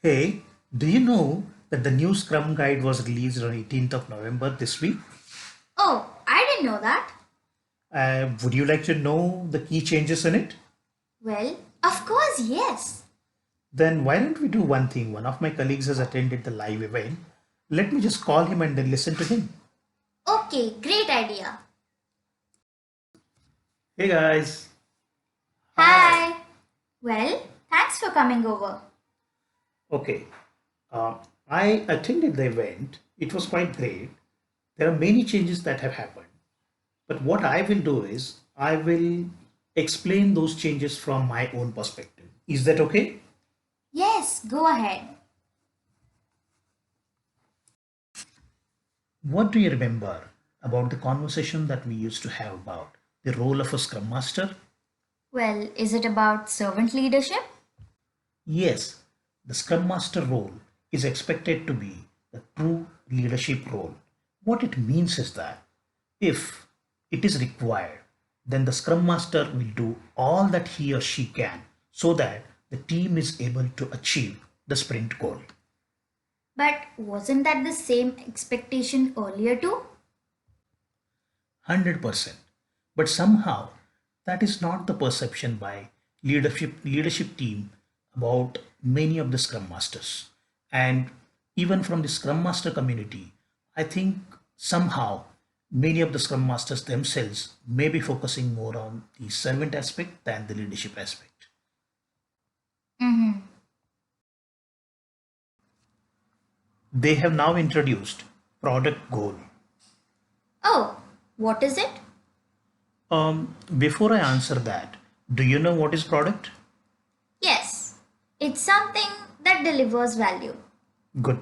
Hey, do you know that the new Scrum Guide was released on 18th of November this week? Oh, I didn't know that. Would you like to know the key changes in it? Well, of course, yes. Then why don't we do one thing? One of my colleagues has attended the live event. Let me just call him and then listen to him. Okay, great idea. Hey guys. Hi. Hi. Well, thanks for coming over. Okay. Uh, I attended the event. It was quite great. There are many changes that have happened. But what I will do is I will explain those changes from my own perspective. Is that okay? Yes, go ahead. What do you remember about the conversation that we used to have about the role of a Scrum Master? Well, is it about servant leadership? Yes, the Scrum Master role is expected to be the true leadership role. What it means is that if it is required, then the Scrum Master will do all that he or she can so that the team is able to achieve the sprint goal. But wasn't that the same expectation earlier too? 100%. But somehow that is not the perception by leadership team about many of the Scrum Masters. And even from the Scrum Master community, I think somehow many of the Scrum Masters themselves may be focusing more on the servant aspect than the leadership aspect. Mm-hmm. They have now introduced product goal. Oh, what is it? Before I answer that, do you know what is product? Yes, it's something that delivers value. Good.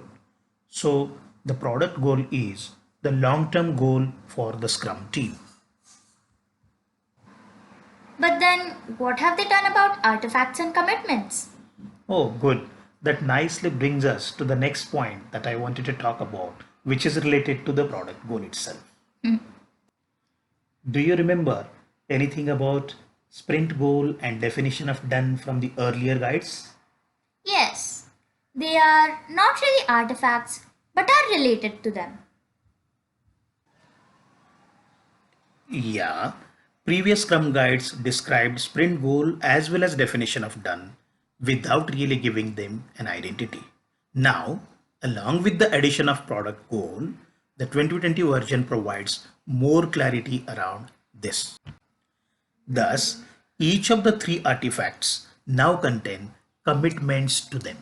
So the product goal is the long-term goal for the Scrum team. But then, what have they done about artifacts and commitments? Oh, good. That nicely brings us to the next point that I wanted to talk about, which is related to the product goal itself. Do you remember anything about sprint goal and definition of done from the earlier guides? Yes, they are not really artifacts but are related to them. Yeah, previous Scrum guides described sprint goal as well as definition of done without really giving them an identity. Now, along with the addition of product goal, the 2020 version provides more clarity around this. Thus, each of the three artifacts now contain commitments to them.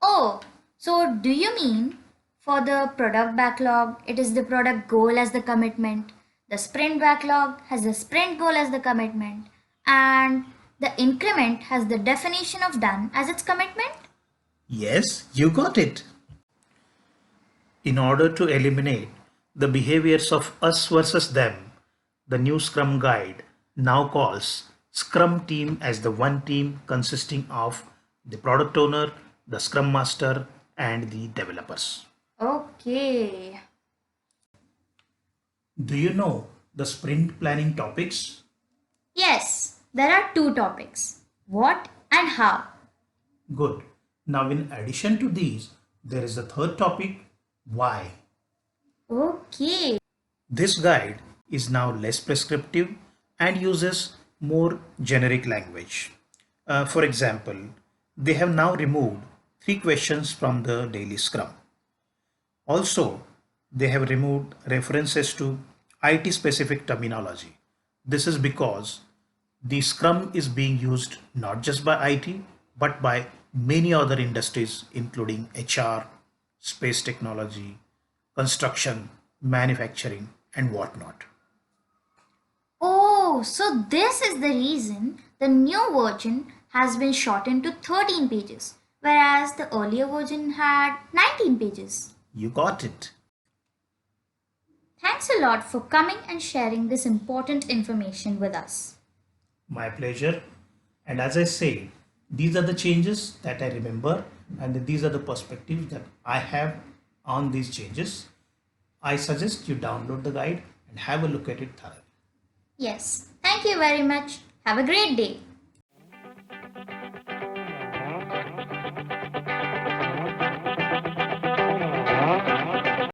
Oh, so do you mean for the product backlog, it is the product goal as the commitment, the sprint backlog has the sprint goal as the commitment, and the increment has the definition of done as its commitment? Yes, you got it. In order to eliminate the behaviors of us versus them, the new Scrum Guide now calls Scrum team as the one team consisting of the product owner, the Scrum Master, and the developers. Okay. Do you know the sprint planning topics? Yes, there are two topics what and how. Good. Now, in addition to these, there is the third topic why. Okay. This guide is now less prescriptive and uses more generic language. For example, they have now removed three questions from the daily Scrum. Also, they have removed references to IT specific terminology. This is because the Scrum is being used not just by IT but by many other industries, including HR, space technology, construction, manufacturing, and whatnot. Oh, so this is the reason the new version has been shortened to 13 pages, whereas the earlier version had 19 pages. You got it. Thanks a lot for coming and sharing this important information with us. My pleasure. And as I say, these are the changes that I remember, and these are the perspectives that I have on these changes. I suggest you download the guide and have a look at it thoroughly. Yes, thank you very much. Have a great day.